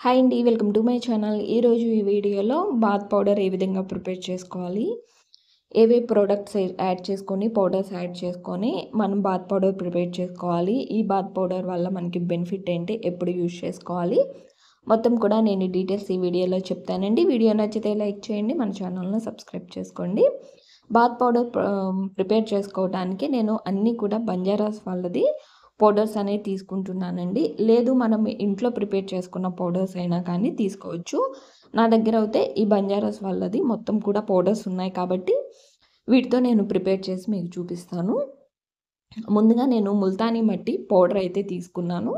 Hi అండి, welcome to my channel. ఈరోజు ఈ వీడియోలో బాత్ పౌడర్ ఏ విధంగా ప్రిపేర్ చేసుకోవాలి, ఏవే ప్రోడక్ట్స్ యాడ్ చేసుకొని పౌడర్స్ యాడ్ చేసుకొని మనం బాత్ పౌడర్ ప్రిపేర్ చేసుకోవాలి, ఈ బాత్ పౌడర్ వల్ల మనకి బెనిఫిట్ ఏంటి, ఎప్పుడు యూజ్ చేసుకోవాలి, మొత్తం కూడా నేను డీటెయిల్స్ ఈ వీడియోలో చెప్తానండి. వీడియో నచ్చితే లైక్ చేయండి, మన ఛానల్ని సబ్స్క్రైబ్ చేసుకోండి. బాత్ పౌడర్ ప్రిపేర్ చేసుకోవడానికి నేను అన్నీ కూడా బంజారాస్ వాళ్ళది పౌడర్స్ అనేవి తీసుకుంటున్నానండి. లేదు మనం ఇంట్లో ప్రిపేర్ చేసుకున్న పౌడర్స్ అయినా కానీ తీసుకోవచ్చు. నా దగ్గర అయితే ఈ బంజారాస్ వాళ్ళది మొత్తం కూడా పౌడర్స్ ఉన్నాయి కాబట్టి వీటితో నేను ప్రిపేర్ చేసి మీకు చూపిస్తాను. ముందుగా నేను ముల్తానీ మట్టి పౌడర్ అయితే తీసుకున్నాను.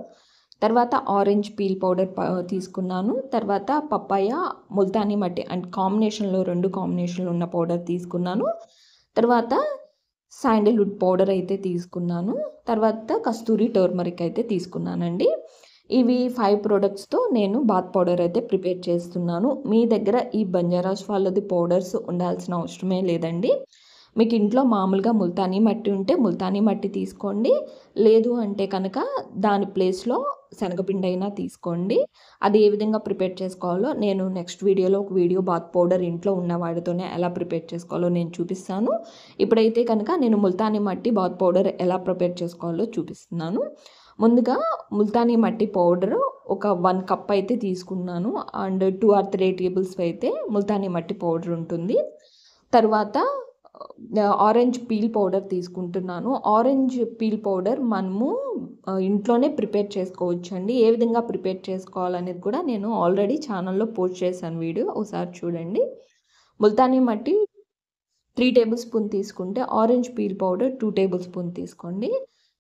తర్వాత ఆరెంజ్ పీల్ పౌడర్ తీసుకున్నాను. తర్వాత పప్పాయ ముల్తానీ మట్టి అండ్ కాంబినేషన్లో 2 కాంబినేషన్లు ఉన్న పౌడర్ తీసుకున్నాను. తర్వాత శాండిల్వుడ్ పౌడర్ అయితే తీసుకున్నాను. తర్వాత కస్తూరి టర్మరిక్ అయితే తీసుకున్నానండి. ఇవి 5 ప్రోడక్ట్స్తో నేను బాత్ పౌడర్ అయితే ప్రిపేర్ చేస్తున్నాను. మీ దగ్గర ఈ బంజారాస్ వాళ్ళది పౌడర్స్ ఉండాల్సిన అవసరమే లేదండి. మీకు ఇంట్లో మామూలుగా ముల్తానీ మట్టి ఉంటే ముల్తానీ మట్టి తీసుకోండి. లేదు అంటే కనుక దాని ప్లేస్లో శనగపిండి అయినా తీసుకోండి. అది ఏ విధంగా ప్రిపేర్ చేసుకోవాలో నేను నెక్స్ట్ వీడియోలో ఒక వీడియో బాత్ పౌడర్ ఇంట్లో ఉన్న వాటితోనే ఎలా ప్రిపేర్ చేసుకోవాలో నేను చూపిస్తాను. ఇప్పుడైతే కనుక నేను ముల్తానీ మట్టి బాత్ పౌడర్ ఎలా ప్రిపేర్ చేసుకోవాలో చూపిస్తున్నాను. ముందుగా ముల్తానీ మట్టి పౌడర్ ఒక 1 కప్ అయితే తీసుకున్నాను. అండ్ 2 or 3 టేబుల్స్ అయితే ముల్తానీ మట్టి పౌడర్ ఉంటుంది. తర్వాత ఆరెంజ్ పీల్ పౌడర్ తీసుకుంటున్నాను. ఆరెంజ్ పీల్ పౌడర్ మనము ఇంట్లోనే ప్రిపేర్ చేసుకోవచ్చు అండి. ఏ విధంగా ప్రిపేర్ చేసుకోవాలనేది కూడా నేను ఆల్రెడీ ఛానల్లో పోస్ట్ చేశాను వీడియో, ఒకసారి చూడండి. ముల్తానీ మట్టి 3 టేబుల్ స్పూన్ తీసుకుంటే orange peel powder 2 table spoon తీసుకోండి.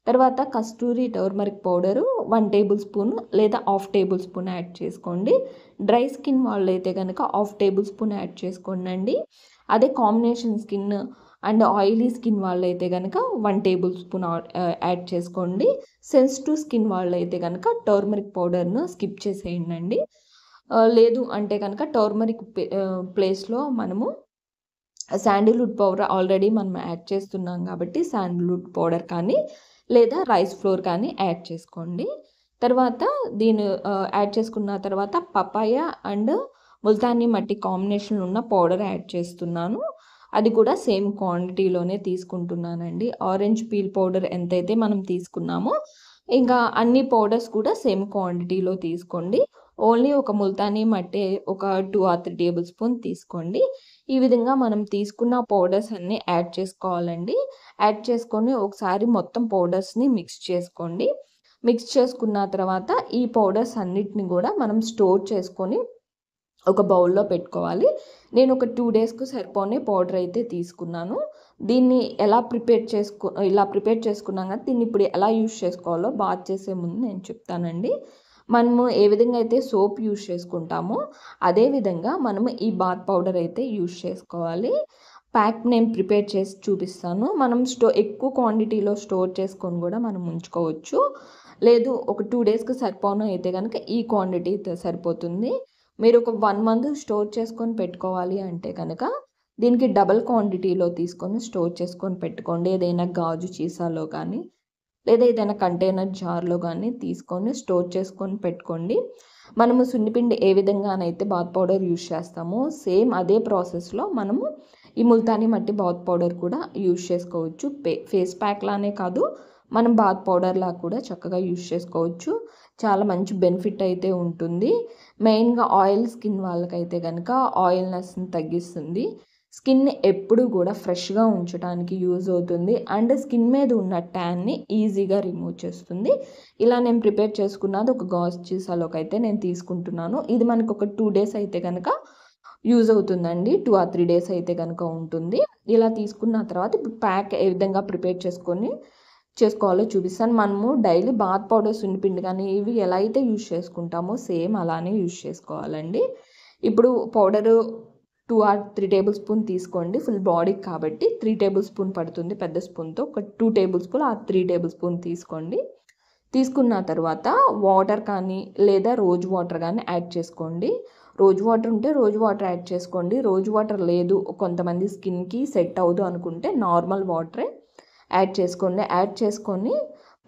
తర్వాత కస్తూరి టర్మరిక్ పౌడరు 1 టేబుల్ స్పూన్ లేదా హాఫ్ టేబుల్ స్పూన్ యాడ్ చేసుకోండి. డ్రై స్కిన్ వాళ్ళు అయితే కనుక హాఫ్ టేబుల్ స్పూన్ యాడ్ చేసుకోండి. అదే combination skin and oily skin వాళ్ళు అయితే కనుక 1 టేబుల్ స్పూన్ యాడ్ చేసుకోండి. సెన్సిటివ్ స్కిన్ వాళ్ళు అయితే కనుక టర్మరిక్ పౌడర్ను స్కిప్ చేసేయండి. లేదు అంటే కనుక టర్మరిక్ ప్లేస్లో మనము శాండిల్వుడ్ పౌడర్ ఆల్రెడీ మనం యాడ్ చేస్తున్నాం కాబట్టి శాండిల్వుడ్ పౌడర్ కానీ లేదా రైస్ ఫ్లోర్ కానీ యాడ్ చేసుకోండి. తర్వాత దీన్ని యాడ్ చేసుకున్న తర్వాత పపాయ అండ్ ముల్తానీ మట్టి కాంబినేషన్ ఉన్న పౌడర్ యాడ్ చేస్తున్నాను. అది కూడా సేమ్ క్వాంటిటీలోనే తీసుకుంటున్నానండి. ఆరెంజ్ పీల్ పౌడర్ ఎంతైతే మనం తీసుకున్నామో ఇంకా అన్ని పౌడర్స్ కూడా సేమ్ క్వాంటిటీలో తీసుకోండి. ఓన్లీ ఒక ముల్తానీ మట్టి ఒక 2 or 3 టేబుల్ స్పూన్ తీసుకోండి. ఈ విధంగా మనం తీసుకున్న పౌడర్స్ అన్నీ యాడ్ చేసుకోవాలండి. యాడ్ చేసుకొని ఒకసారి మొత్తం పౌడర్స్ని మిక్స్ చేసుకోండి. మిక్స్ చేసుకున్న తర్వాత ఈ పౌడర్స్ అన్నిటిని కూడా మనం స్టోర్ చేసుకొని ఒక బౌల్లో పెట్టుకోవాలి. నేను ఒక 2 డేస్కు సరిపోనే పౌడర్ అయితే తీసుకున్నాను. దీన్ని ఇలా ప్రిపేర్ చేసుకున్నాం కదా, దీన్ని ఇప్పుడు ఎలా యూజ్ చేసుకోవాలో బాత్ చేసే ముందు నేను చెప్తానండి. మనము ఏ విధంగా అయితే సోప్ యూజ్ చేసుకుంటామో అదే విధంగా మనము ఈ బాత్ పౌడర్ అయితే యూజ్ చేసుకోవాలి. ప్యాక్ నేను ప్రిపేర్ చేసి చూపిస్తాను. మనం ఎక్కువ క్వాంటిటీలో స్టోర్ చేసుకొని కూడా మనం ఉంచుకోవచ్చు. లేదు ఒక 2 డేస్కి సరిపోను అయితే కనుక ఈ క్వాంటిటీ సరిపోతుంది. మీరు ఒక 1 మంత్ స్టోర్ చేసుకొని పెట్టుకోవాలి అంటే కనుక దీనికి డబల్ క్వాంటిటీలో తీసుకొని స్టోర్ చేసుకొని పెట్టుకోండి. ఏదైనా గాజు సీసాలో కానీ లేదా ఏదైనా కంటైనర్ జార్లో కానీ తీసుకొని స్టోర్ చేసుకొని పెట్టుకోండి. మనము సున్నిపిండి ఏ విధంగానైతే బాత్ పౌడర్ యూజ్ చేస్తామో సేమ్ అదే ప్రాసెస్లో మనము ఈ ముల్తానీ మట్టి బాత్ పౌడర్ కూడా యూజ్ చేసుకోవచ్చు. ఫేస్ ప్యాక్ లానే కాదు, మనం బాత్ పౌడర్లా కూడా చక్కగా యూజ్ చేసుకోవచ్చు. చాలా మంచి బెనిఫిట్ అయితే ఉంటుంది. మెయిన్గా ఆయిల్ స్కిన్ వాళ్ళకైతే కనుక ఆయిల్నెస్ని తగ్గిస్తుంది. స్కిన్ ఎప్పుడు కూడా ఫ్రెష్గా ఉంచడానికి యూజ్ అవుతుంది. అండ్ స్కిన్ మీద ఉన్న ట్యాన్ని ఈజీగా రిమూవ్ చేస్తుంది. ఇలా నేను ప్రిపేర్ చేసుకున్నది ఒక గాజు సీసాలోకి అయితే నేను తీసుకుంటున్నాను. ఇది మనకు ఒక 2 డేస్ అయితే కనుక యూజ్ అవుతుందండి. 2 or 3 డేస్ అయితే కనుక ఉంటుంది. ఇలా తీసుకున్న తర్వాత ఇప్పుడు ప్యాక్ ఏ విధంగా ప్రిపేర్ చేసుకోవాలో చూపిస్తాను. మనము డైలీ బాత్ పౌడర్ సున్నిపిండి కానీ ఇవి ఎలా అయితే యూజ్ చేసుకుంటామో సేమ్ అలానే యూజ్ చేసుకోవాలండి. ఇప్పుడు పౌడరు 2 or 3 టేబుల్ స్పూన్ తీసుకోండి. ఫుల్ బాడీకి కాబట్టి 3 టేబుల్ స్పూన్ పడుతుంది. పెద్ద స్పూన్తో ఒక 2 టేబుల్ స్పూన్ ఆ 3 టేబుల్ స్పూన్ తీసుకోండి. తీసుకున్న తర్వాత వాటర్ కానీ లేదా రోజ్ వాటర్ కానీ యాడ్ చేసుకోండి. రోజ్ వాటర్ ఉంటే రోజ్ వాటర్ యాడ్ చేసుకోండి. రోజ్ వాటర్ లేదు, కొంతమంది స్కిన్కి సెట్ అవ్వదు అనుకుంటే నార్మల్ వాటరే యాడ్ చేసుకోండి. యాడ్ చేసుకొని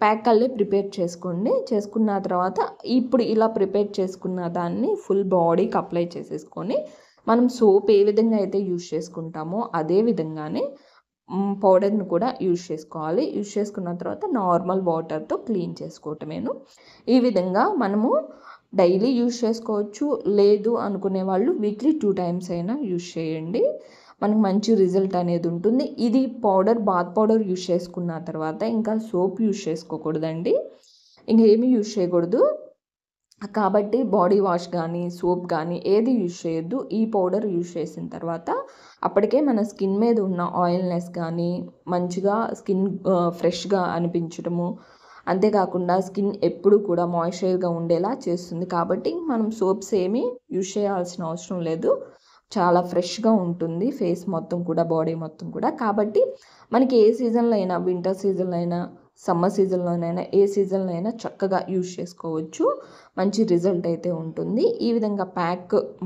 ప్యాక్ అల్లే ప్రిపేర్ చేసుకోండి. చేసుకున్న తర్వాత ఇప్పుడు ఇలా ప్రిపేర్ చేసుకున్న దాన్ని ఫుల్ బాడీకి అప్లై చేసేసుకొని మనం సోప్ ఏ విధంగా అయితే యూజ్ చేసుకుంటామో అదే విధంగానే పౌడర్ని కూడా యూజ్ చేసుకోవాలి. యూజ్ చేసుకున్న తర్వాత నార్మల్ వాటర్తో క్లీన్ చేసుకోవటమేను. ఈ విధంగా మనము డైలీ యూజ్ చేసుకోవచ్చు. లేదు అనుకునే వాళ్ళు వీక్లీ 2 టైమ్స్ అయినా యూజ్ చేయండి. మనకు మంచి రిజల్ట్ అనేది ఉంటుంది. ఇది బాత్ పౌడర్ యూజ్ చేసుకున్న తర్వాత ఇంకా సోప్ యూజ్ చేసుకోకూడదండి. ఇంకేమీ యూజ్ చేయకూడదు. కాబట్టి బాడీ వాష్ కానీ సోప్ కానీ ఏది యూజ్ చేయొద్దు. ఈ పౌడర్ యూజ్ చేసిన తర్వాత అప్పటికే మన స్కిన్ మీద ఉన్న ఆయిల్నెస్ కానీ మంచిగా స్కిన్ ఫ్రెష్గా అనిపించడము, అంతేకాకుండా స్కిన్ ఎప్పుడు కూడా మాయిశ్చర్గా ఉండేలా చేస్తుంది. కాబట్టి మనం సోప్స్ ఏమీ యూజ్ చేయాల్సిన అవసరం లేదు. చాలా ఫ్రెష్గా ఉంటుంది ఫేస్ మొత్తం కూడా, బాడీ మొత్తం కూడా. కాబట్టి మనకి ఏ సీజన్లో అయినా, వింటర్ సీజన్లో అయినా, సమ్మర్ సీజన్లోనైనా, ఏ సీజన్లో అయినా చక్కగా యూజ్ చేసుకోవచ్చు. మంచి రిజల్ట్ అయితే ఉంటుంది. ఈ విధంగా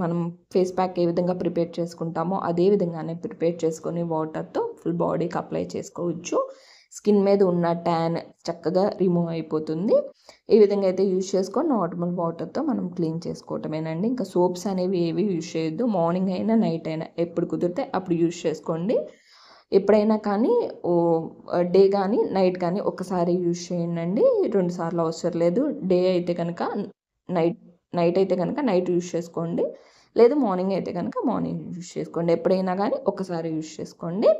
మనం ఫేస్ ప్యాక్ ఏ విధంగా ప్రిపేర్ చేసుకుంటామో అదే విధంగానే ప్రిపేర్ చేసుకొని వాటర్తో ఫుల్ బాడీకి అప్లై చేసుకోవచ్చు. స్కిన్ మీద ఉన్న ట్యాన్ చక్కగా రిమూవ్ అయిపోతుంది. ఈ విధంగా అయితే యూజ్ చేసుకొని నార్మల్ వాటర్తో మనం క్లీన్ చేసుకోవటమేనండి. ఇంకా సోప్స్ అనేవి ఏవి యూజ్ చేయొద్దు. మార్నింగ్ అయినా నైట్ అయినా ఎప్పుడు కుదిరితే అప్పుడు యూజ్ చేసుకోండి. ఎప్పుడైనా కానీ డే కానీ నైట్ కానీ ఒకసారి యూజ్ చేయండి. 2 సార్లు అవసరం లేదు. డే అయితే కనుక నైట్ అయితే కనుక నైట్ యూజ్ చేసుకోండి. లేదు మార్నింగ్ అయితే కనుక మార్నింగ్ యూజ్ చేసుకోండి. ఎప్పుడైనా కానీ ఒకసారి యూజ్ చేసుకోండి.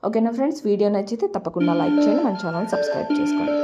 ఓకేనా ఫ్రెండ్స్, వీడియో నచ్చితే తప్పకుండా లైక్ చేయండి, మన ఛానల్ సబ్స్క్రైబ్ చేసుకోండి.